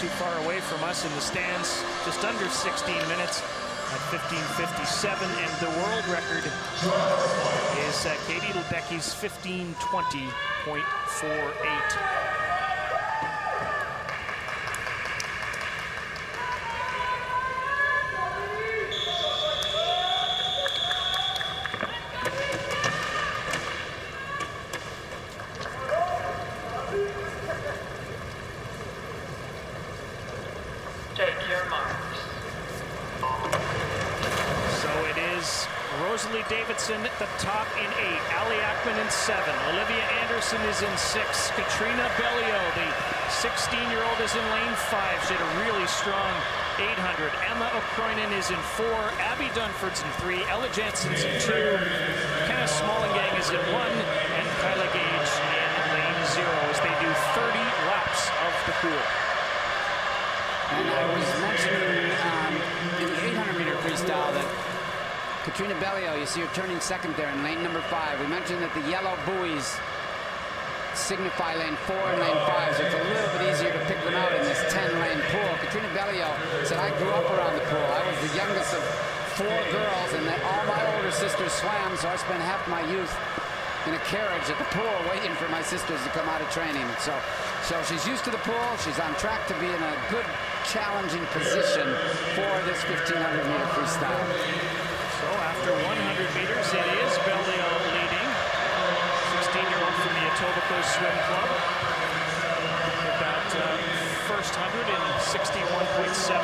too far away from us in the stands, just under 16 minutes at 15:57, and the world record is Katie Lebecki's 15:20.48. Davidson at the top in 8, Ali Ackman in 7, Olivia Anderson is in 6, Katrina Bellio, the 16-year-old, is in lane 5. She had a really strong 800. Emma O'Croynan is in 4, Abby Dunford's in 3, Ella Jansen's in 2, Kenna Smallingang is in 1, and Kyla Gage in lane 0 as they do 30 laps of the pool. And I was mentioning in the 800-meter freestyle that Katrina Bellio, you see her turning second there in lane number 5. We mentioned that the yellow buoys signify lane 4 and lane 5, so it's a little bit easier to pick them out in this 10-lane pool. Katrina Bellio said, I grew up around the pool. I was the youngest of 4 girls, and that all my older sisters swam, so I spent half my youth in a carriage at the pool waiting for my sisters to come out of training. So she's used to the pool. She's on track to be in a good, challenging position for this 1500-meter freestyle. So after 100 meters, it is Bellio leading. 16-year-old from the Etobicoke Swim Club. With that first 100 in 61.7.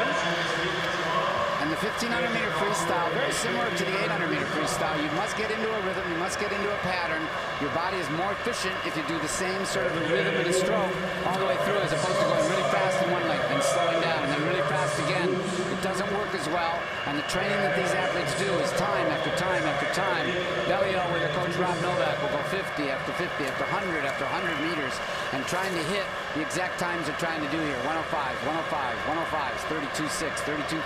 And the 1500-meter freestyle, very similar to the 800-meter freestyle. You must get into a rhythm. You must get into a pattern. Your body is more efficient if you do the same sort of a rhythm and a stroke all the way through, as opposed to going really fast in one leg and slowing down and then really fast again. It doesn't work as well. And the training that these athletes do is time after time after time. Bellio, with her coach Rob Novak, will go 50 after 50 after 100 after 100 meters and trying to hit the exact times they're trying to do here. 105, 105, 105, 32.6, 32.5.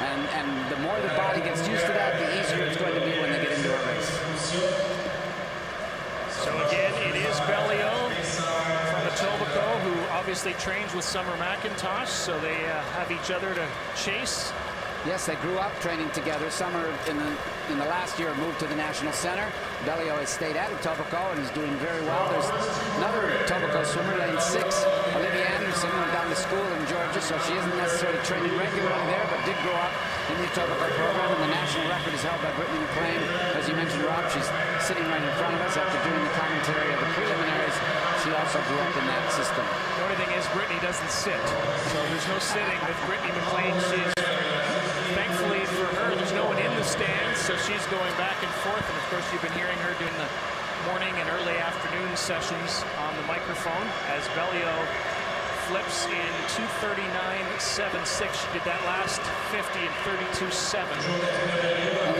And the more the body gets used to that, the easier it's going to be when they get into a race. So again, it is Bellio from Etobicoke, who obviously trains with Summer McIntosh, so they have each other to chase. Yes, they grew up training together. Summer in the last year moved to the National Center. Bellio has stayed at Etobicoke and is doing very well. There's another Etobicoke swimmer, lane 6, Olivia Anderson, went down to school in Georgia, so she isn't necessarily training regularly there, but did grow up in the Etobicoke program, and the national record is held by Brittany McLean. As you mentioned, Rob, she's sitting right in front of us after doing the commentary of the preliminaries. She also grew up in that system. The only thing is Brittany doesn't sit, so there's no sitting with Brittany McLean. She's, thankfully for her, there's no one in the stands, so she's going back and forth. And of course, you've been hearing her doing the morning and early afternoon sessions on the microphone as Bellio flips in 2:39.76. She did that last 50 in 32.7. And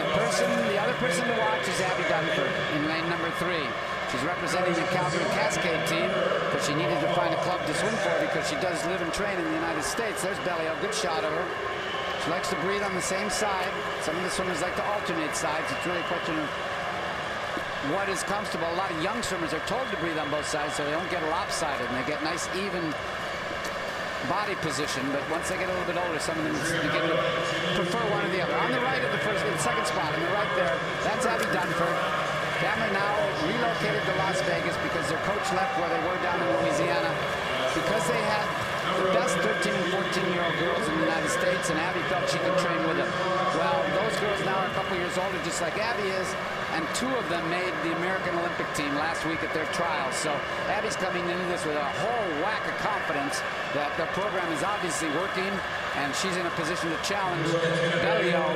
the other person to watch is Abby Dunford in lane number 3. She's representing the Calgary Cascade team, but she needed to find a club to swim for because she does live and train in the United States. There's Bellio, good shot of her. She likes to breathe on the same side. Some of the swimmers like to alternate sides. It's really a question of what is comfortable. A lot of young swimmers are told to breathe on both sides so they don't get lopsided and they get nice, even body position. But once they get a little bit older, some of them begin to prefer one or the other. On the right of the second spot, on the right there, that's Abby Dunford. Family now relocated to Las Vegas because their coach left where they were down in Louisiana because they had the best 13 and 14-year-old girls in the United States, and Abby felt she could train with them. Well, those girls now are a couple years older, just like Abby is, and 2 of them made the American Olympic team last week at their trials. So Abby's coming into this with a whole whack of confidence that the program is obviously working, and she's in a position to challenge Bellio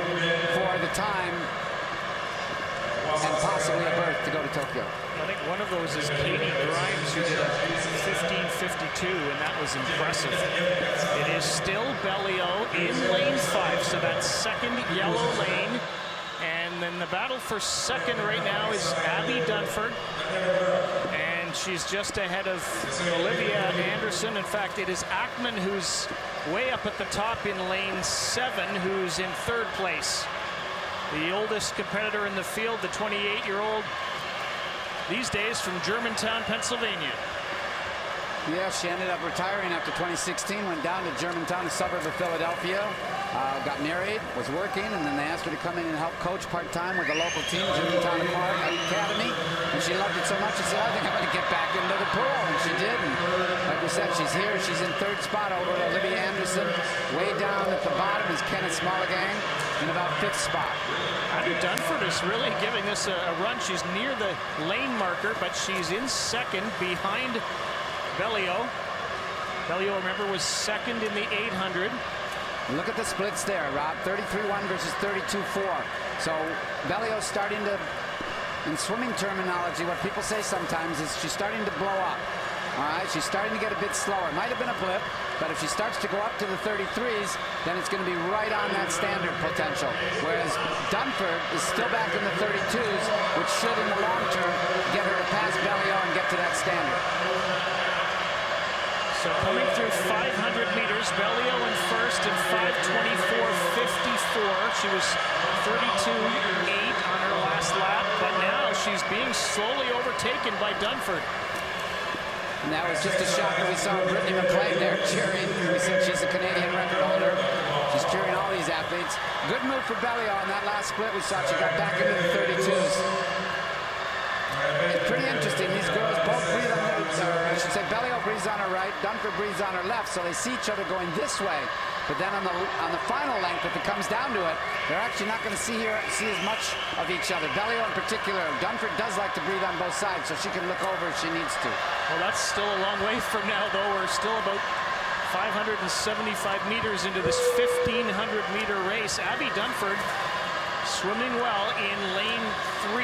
for the time and possibly a berth to go to Tokyo. I think one of those is Katie Grimes, who did a 15:52, and that was impressive. It is still Bellio in lane 5, so that's second yellow lane. And then the battle for second right now is Abby Dunford. And she's just ahead of Olivia Anderson. In fact, it is Ackman who's way up at the top in lane 7, who's in 3rd place. The oldest competitor in the field, the 28-year-old, these days from Germantown, Pennsylvania. Yeah, she ended up retiring after 2016, went down to Germantown, a suburb of Philadelphia, got married, was working, and then they asked her to come in and help coach part-time with the local team, Germantown Academy, and she loved it so much, she said, I think I'm going to get back into the pool, and she did, and like we said, she's here, she's in third spot over Olivia Anderson, way down at the bottom is Kenneth Smallagang, in about fifth spot. Abby Dunford is really giving this a run. She's near the lane marker, but she's in second behind Bellio. Bellio, remember, was second in the 800. Look at the splits there, Rob. 33-1 versus 32-4. So Bellio's starting to, in swimming terminology, what people say sometimes is she's starting to blow up. All right, she's starting to get a bit slower. Might have been a blip, but if she starts to go up to the 33s, then it's going to be right on that standard potential. Whereas Dunford is still back in the 32s, which should, in the long term, get her to pass Bellio and get to that standard. So coming through 500 meters, Bellio in first in 5:24.54. She was 32.8 on her last lap, but now she's being slowly overtaken by Dunford. And that was just a shot that we saw Brittany McLean there cheering. We said she's a Canadian record holder. She's cheering all these athletes. Good move for Bellio on that last split we saw. She got back into the 32s. It's pretty interesting. These girls both breathe on their, I should say Bellio breathes on her right, Dunford breathes on her left, so they see each other going this way. But then on the final length, if it comes down to it, they're actually not going to see as much of each other. Bellio in particular. Dunford does like to breathe on both sides, so she can look over if she needs to. Well, that's still a long way from now, though. We're still about 575 meters into this 1,500-meter race. Abby Dunford swimming well in lane 3.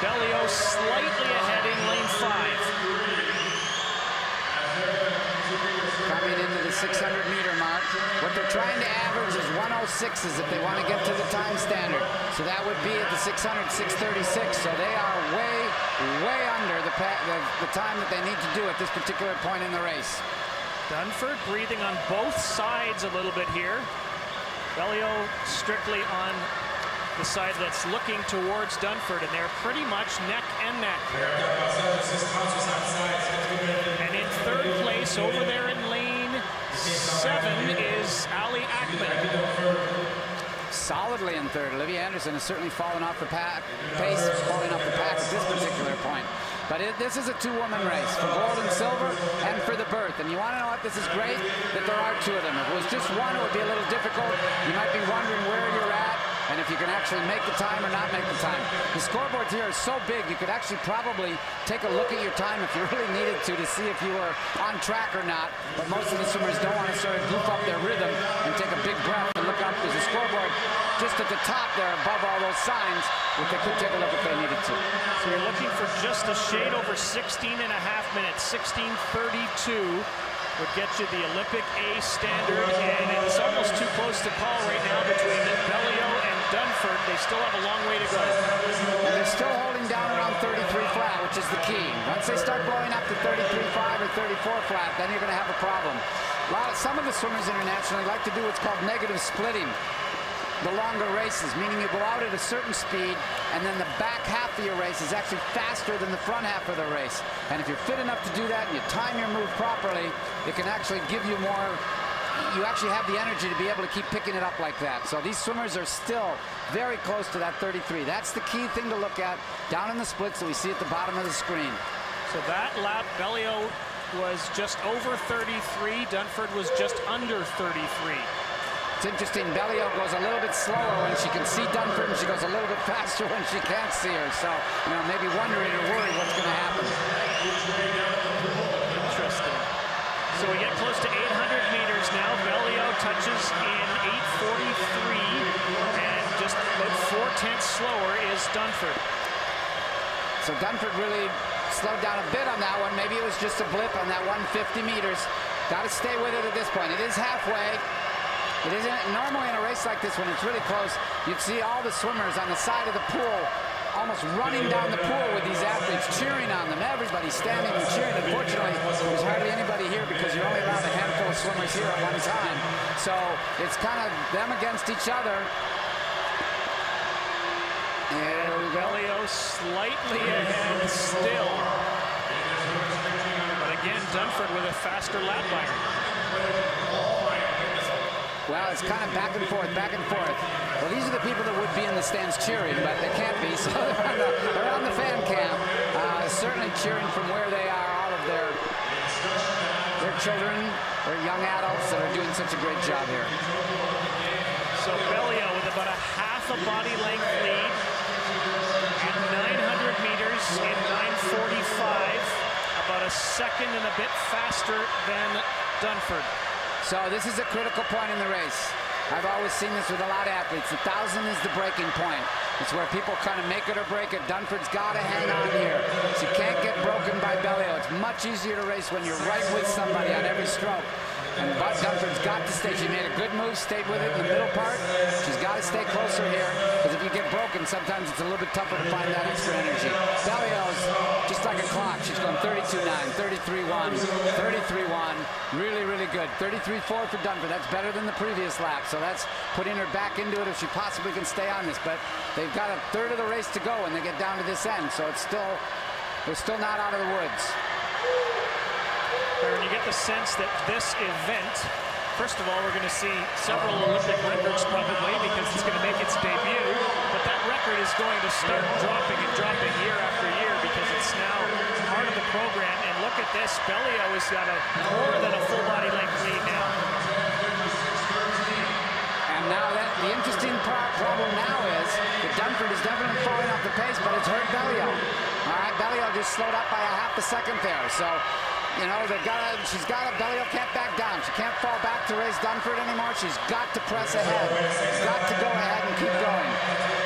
Bellio slightly ahead in lane 5. Coming into the 600-meter mark. What they're trying to average is 106s if they want to get to the time standard. So that would be at the 600, 636. So they are way under the time that they need to do at this particular point in the race. Dunford breathing on both sides a little bit here. Bellio strictly on the side that's looking towards Dunford, and they're pretty much neck and neck. And in third place over there in lane 7 is Ali Ackman. Solidly in third. Olivia Anderson has certainly fallen off the pace, falling off the pack at this particular point. But this is a two-woman race for gold and silver and for the berth. And you want to know what? This is great that there are two of them. If it was just one, it would be a little difficult. You might be wondering where you're at and if you can actually make the time or not make the time. The scoreboards here are so big, you could actually probably take a look at your time if you really needed to see if you were on track or not. But most of the swimmers don't want to sort of goof up their rhythm and take a big breath and look up. There's a scoreboard just at the top there above all those signs, which they could take a look if they needed to. So you're looking for just a shade over 16.5 minutes. 16:32 would get you the Olympic A standard, and it's almost too close to call right now between Bellio and Dunford. They still have a long way to go. And they're still holding down around 33 flat, which is the key. Once they start blowing up to 33.5 or 34 flat, then you're going to have a problem. Some of the swimmers internationally like to do what's called negative splitting. The longer races, meaning you go out at a certain speed, and then the back half of your race is actually faster than the front half of the race. And if you're fit enough to do that and you time your move properly, it can actually give you more, you actually have the energy to be able to keep picking it up like that. So these swimmers are still very close to that 33. That's the key thing to look at down in the splits that we see at the bottom of the screen. So that lap, Bellio was just over 33. Dunford was just under 33. It's interesting, Bellio goes a little bit slower when she can see Dunford, and she goes a little bit faster when she can't see her. So, you know, maybe wondering or worried what's going to happen. Interesting. So we get close to 800 meters now. Bellio touches in 8:43, and just about 4/10 slower is Dunford. So Dunford really slowed down a bit on that one. Maybe it was just a blip on that 150 meters. Got to stay with it at this point. It is halfway. It isn't normally in a race like this when it's really close. You'd see all the swimmers on the side of the pool almost running down the pool with these athletes, cheering on them. Everybody's standing and cheering. Unfortunately, there's hardly anybody here because you're only allowed a handful of swimmers here at one time. So it's kind of them against each other. There we go. Bellio slightly ahead still. But again, Dunford with a faster lap by her. Well, it's kind of back and forth, back and forth. Well, these are the people that would be in the stands cheering, but they can't be, so they're on the fan cam, certainly cheering from where they are, all of their children, their young adults that are doing such a great job here. So Bellio with about a half a body length lead at 900 meters in 9:45, about a second and a bit faster than Dunford. So this is a critical point in the race. I've always seen this with a lot of athletes. 1,000 is the breaking point. It's where people kind of make it or break it. Dunford's got to hang on here. She can't get broken by Bellio. It's much easier to race when you're right with somebody on every stroke. And Dunford's got to stay. She made a good move, stayed with it in the middle part. She's got to stay closer here, because if you get broken, sometimes it's a little bit tougher to find that extra energy. Bellio's just like a clock. She's going 32.9, 33.1, 33.1. Really, really good. 33.4 for Dunford. That's better than the previous lap. So that's putting her back into it if she possibly can stay on this. But they've got a third of the race to go when they get down to this end. So it's still, they're still not out of the woods. And you get the sense that this event, first of all, we're going to see several Olympic records probably, because it's going to make its debut, but that record is going to start dropping and dropping year after year, because it's now part of the program. And look at this, Bellio has got a more than a full body length lead now. And now the interesting problem now is that Dunford is definitely falling off the pace, but it's hurt Bellio. All right, Bellio just slowed up by a half a second there. So, you know, Bellio can't back down. She can't fall back to race Dunford anymore. She's got to press ahead. She's got to go ahead and keep going.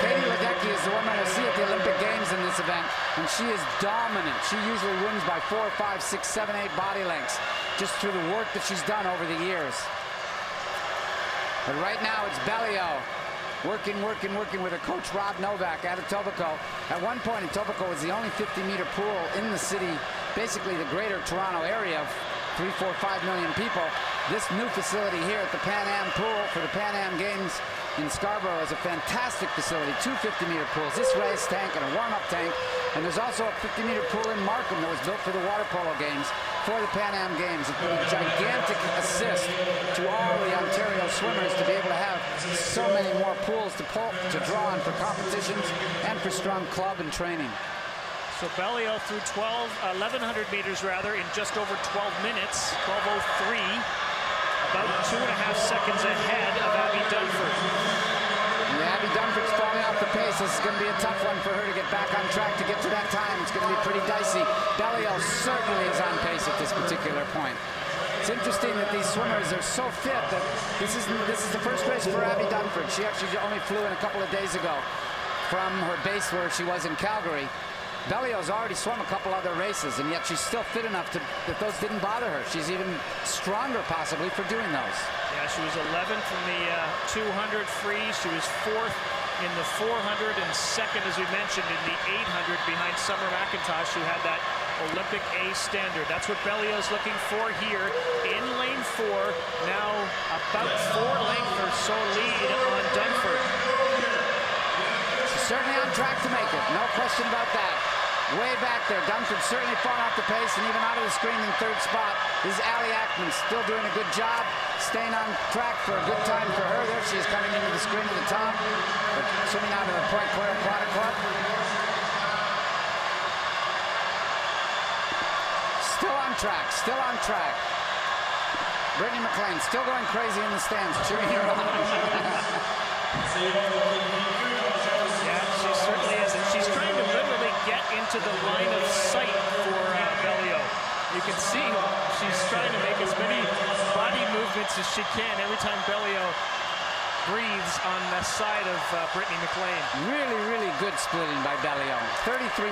Katie Ledecky is the woman we'll see at the Olympic Games in this event, and she is dominant. She usually wins by 4, 5, 6, 7, 8 body lengths, just through the work that she's done over the years. But right now it's Bellio working with her coach Rob Novak out of Etobicoke. At one point, Etobicoke was the only 50-meter pool in the city, basically the greater Toronto area of 3, 4, 5 million people. This new facility here at the Pan Am pool for the Pan Am Games in Scarborough is a fantastic facility. 2 50-meter pools, this race tank and a warm-up tank. And there's also a 50-meter pool in Markham that was built for the water polo games for the Pan Am Games. It's a gigantic assist to all the Ontario swimmers to be able to have so many more pools to draw on for competitions and for strong club and training. So Bellio through 1,100 meters rather in just over 12 minutes, 12:03, about 2.5 seconds ahead of Abby Dunford. Yeah, Abby Dunford's falling off the pace. This is going to be a tough one for her to get back on track to get to that time. It's going to be pretty dicey. Bellio certainly is on pace at this particular point. It's interesting that these swimmers are so fit that this is the first race for Abby Dunford. She actually only flew in a couple of days ago from her base where she was in Calgary. Bellio's already swum a couple other races, and yet she's still fit enough that those didn't bother her. She's even stronger, possibly, for doing those. Yeah, she was 11th in the 200 free. She was 4th in the 400 and 2nd, as we mentioned, in the 800 behind Summer McIntosh, who had that Olympic A standard. That's what Bellio's looking for here in lane 4. Now about 4 lengths or so lead on Dunford. She's certainly on track to make it, no question about that. Way back there, Dunford certainly falling off the pace, and even out of the screen in 3rd spot is Allie Ackman, still doing a good job, staying on track for a good time for her. There she is coming into the screen at the top, swimming out of the Point Claire Aquatic Club. Still on track, still on track. Brittany McLean still going crazy in the stands, cheering her on. Yeah, she certainly is. And she's trying to literally get into the line of sight for Bellio. You can see she's trying to make as many body movements as she can every time Bellio breathes on the side of Brittany McLean. Really, really good splitting by Bellio. 33.3.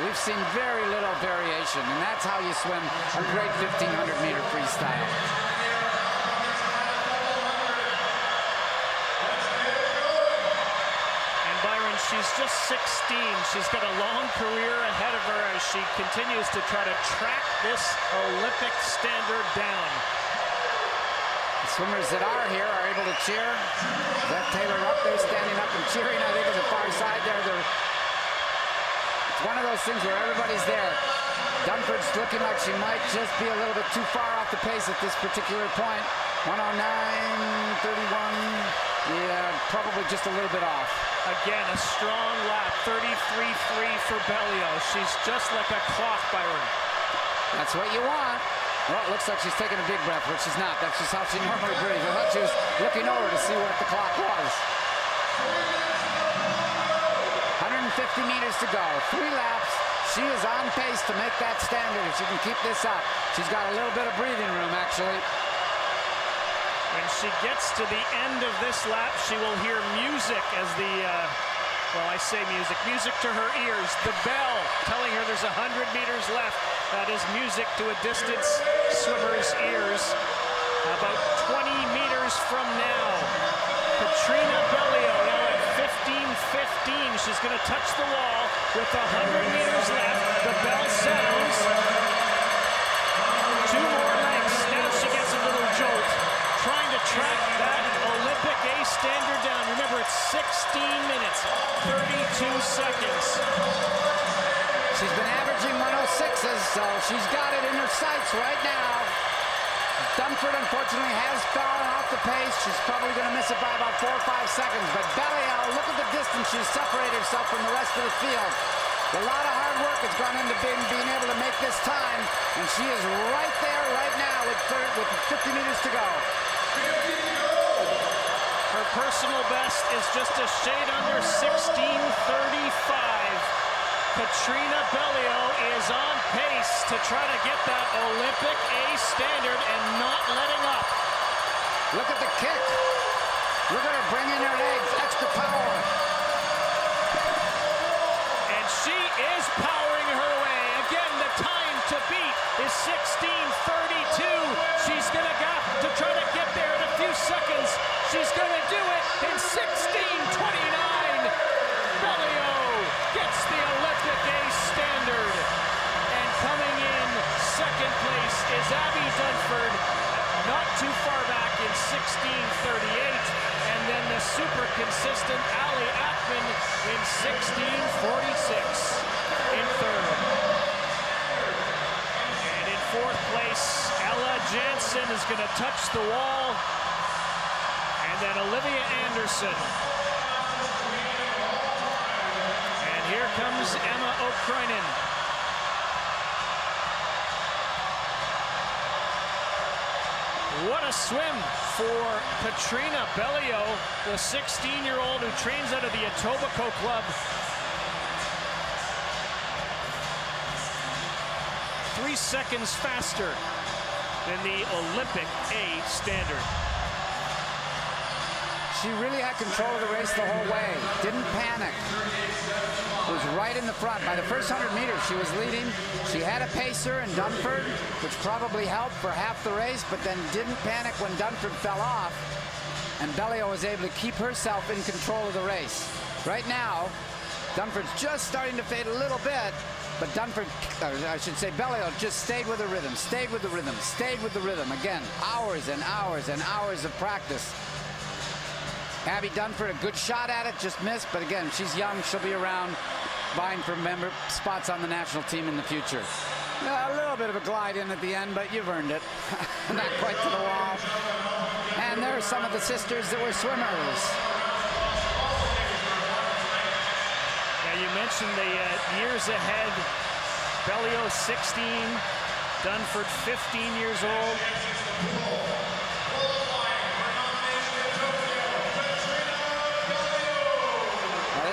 We've seen very little variation, and that's how you swim a great 1500-meter freestyle. She's just 16. She's got a long career ahead of her as she continues to try to track this Olympic standard down. The swimmers that are here are able to cheer. That Taylor up there standing up and cheering, I think, on the far side there. It's one of those things where everybody's there. Dunford's looking like she might just be a little bit too far off the pace at this particular point. 109.31. Yeah, probably just a little bit off. Again, a strong lap, 33.3 for Bellio. She's just like a clock, Byron. That's what you want. Well, it looks like she's taking a big breath, but she's not. That's just how she normally breathes. I thought she was looking over to see what the clock was. 150 meters to go. 3 laps. She is on pace to make that standard if she can keep this up. She's got a little bit of breathing room, actually. When she gets to the end of this lap, she will hear music as the, well, I say music to her ears. The bell telling her there's 100 meters left. That is music to a distance swimmer's ears. About 20 meters from now, Katrina Bellio now at 15:15. She's going to touch the wall with 100 meters left. The bell sounds. 2 more lengths. Now she gets a little jolt. Trying to track that Olympic A standard down. Remember, it's 16 minutes, 32 seconds. She's been averaging 106s, so she's got it in her sights right now. Dunford, unfortunately, has fallen off the pace. She's probably going to miss it by about 4 or 5 seconds. But Bellio, look at the distance she's separated herself from the rest of the field. A lot of hard work has gone into being able to make this time, and she is right there right now with 50 meters to go. Her personal best is just a shade under 16:35. Katrina Bellio is on pace to try to get that Olympic A standard and not letting up. Look at the kick. Look at her bringing her legs, extra power. And she is powering her way. Again, the time to beat is 16:32. She's going to have to try to get there in a few seconds. She's going to do it in 16:29. Bellio gets the Olympic A standard. And coming in second place is Abby Dunford, not too far back in 16:38. And then the super consistent Ali Ackman in 16:46 in third. And in fourth place, Ella Jansen is going to touch the wall. And then Olivia Anderson. And here comes Emma O'Krinen. What a swim for Katrina Bellio, the 16-year-old who trains out of the Etobicoke Club. 3 seconds faster than the Olympic A standard. She really had control of the race the whole way. Didn't panic. Was right in the front. By the first 100 meters, she was leading. She had a pacer in Dunford, which probably helped for half the race, but then didn't panic when Dunford fell off. And Bellio was able to keep herself in control of the race. Right now, Dunford's just starting to fade a little bit, but Dunford, I should say Bellio, just stayed with the rhythm, stayed with the rhythm, stayed with the rhythm. Again, hours and hours and hours of practice. Abby Dunford, a good shot at it, just missed, but again, she's young, she'll be around vying for member spots on the national team in the future. A little bit of a glide in at the end, but you've earned it. Not quite to the wall. And there are some of the sisters that were swimmers. Now you mentioned the years ahead. Bellio 16, Dunford 15 years old.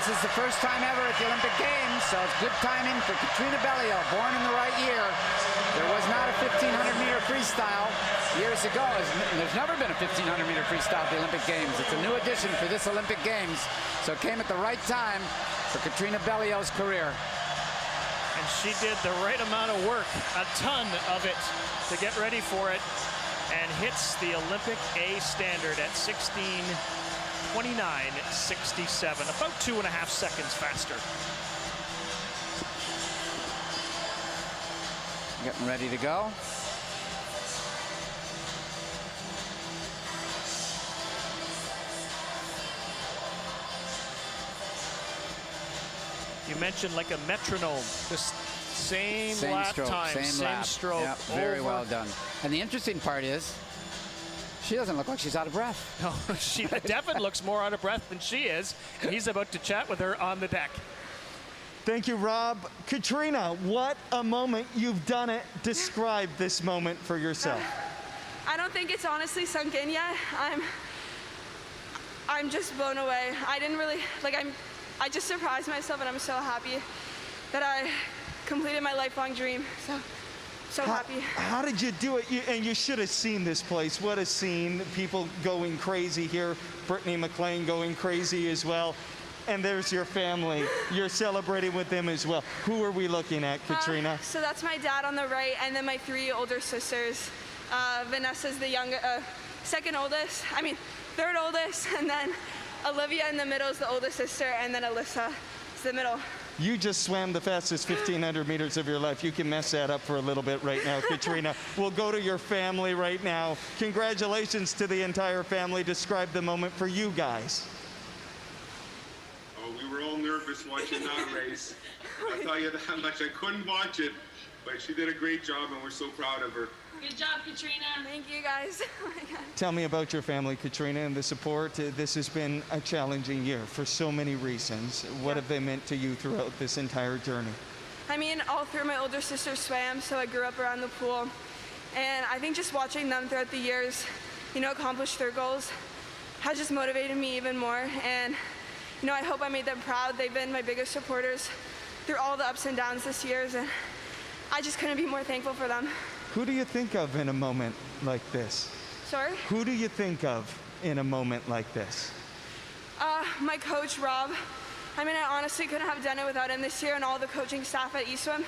This is the first time ever at the Olympic Games, so it's good timing for Katrina Bellio, born in the right year. There was not a 1500-meter freestyle years ago. There's never been a 1500-meter freestyle at the Olympic Games. It's a new addition for this Olympic Games, so it came at the right time for Katrina Bellio's career. And she did the right amount of work, a ton of it, to get ready for it, and hits the Olympic A standard at 16:29.67, about 2.5 seconds faster. Getting ready to go. You mentioned like a metronome, just Same lap stroke, time, same lap. stroke. Yeah, very over. well done. And the interesting part is, she doesn't look like she's out of breath. No, she definitely looks more out of breath than she is. And he's about to chat with her on the deck. Thank you, Rob. Katrina, what a moment. You've done it. Describe this moment for yourself. I don't think it's honestly sunk in yet. I'm just blown away. I didn't really, I just surprised myself, and I'm so happy that I completed my lifelong dream. So happy. How did you do it? And you should have seen this place. What a scene. People going crazy here. Brittany McLean going crazy as well. And there's your family. You're celebrating with them as well. Who are we looking at, Katrina? So that's my dad on the right, and then my 3 older sisters. Vanessa's the second oldest. Third oldest, and then Olivia in the middle is the oldest sister, and then Alyssa is the middle. You just swam the fastest 1,500 meters of your life. You can mess that up for a little bit right now, Katrina. We'll go to your family right now. Congratulations to the entire family. Describe the moment for you guys. Oh, we were all nervous watching that race. I'll tell you that much. I couldn't watch it, but she did a great job, and we're so proud of her. Good job, Katrina. Thank you, guys. Oh my God. Tell me about your family, Katrina, and the support. This has been a challenging year for so many reasons. What have they meant to you throughout this entire journey? All 3 of my older sisters swam, so I grew up around the pool. And I think just watching them throughout the years, accomplish their goals has just motivated me even more. And, I hope I made them proud. They've been my biggest supporters through all the ups and downs this year, and I just couldn't be more thankful for them. Who do you think of in a moment like this? Sorry? Who do you think of in a moment like this? My coach, Rob. I honestly couldn't have done it without him this year, and all the coaching staff at eSwim.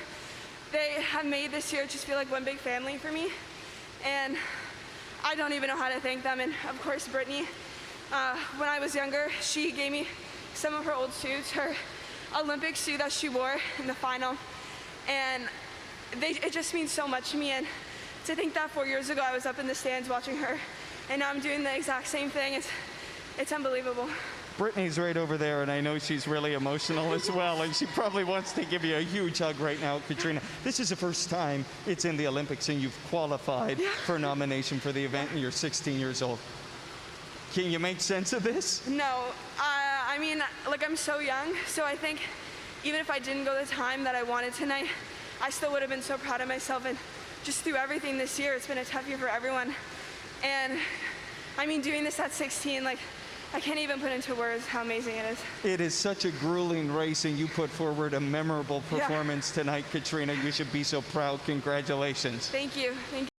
They have made this year just feel like one big family for me, and I don't even know how to thank them. And of course, Brittany. When I was younger, she gave me some of her old suits, her Olympic suit that she wore in the final, and it just means so much to me. And to think that 4 years ago I was up in the stands watching her, and now I'm doing the exact same thing, it's unbelievable. Brittany's right over there, and I know she's really emotional as well, and she probably wants to give you a huge hug right now, Katrina. This is the first time it's in the Olympics, and you've qualified for nomination for the event, and you're 16 years old. Can you make sense of this? No, I'm so young, so I think even if I didn't go the time that I wanted tonight, I still would have been so proud of myself. And just through everything this year, it's been a tough year for everyone. And doing this at 16, I can't even put into words how amazing it is. It is such a grueling race, and you put forward a memorable performance tonight, Katrina. You should be so proud. Congratulations. Thank you. Thank you.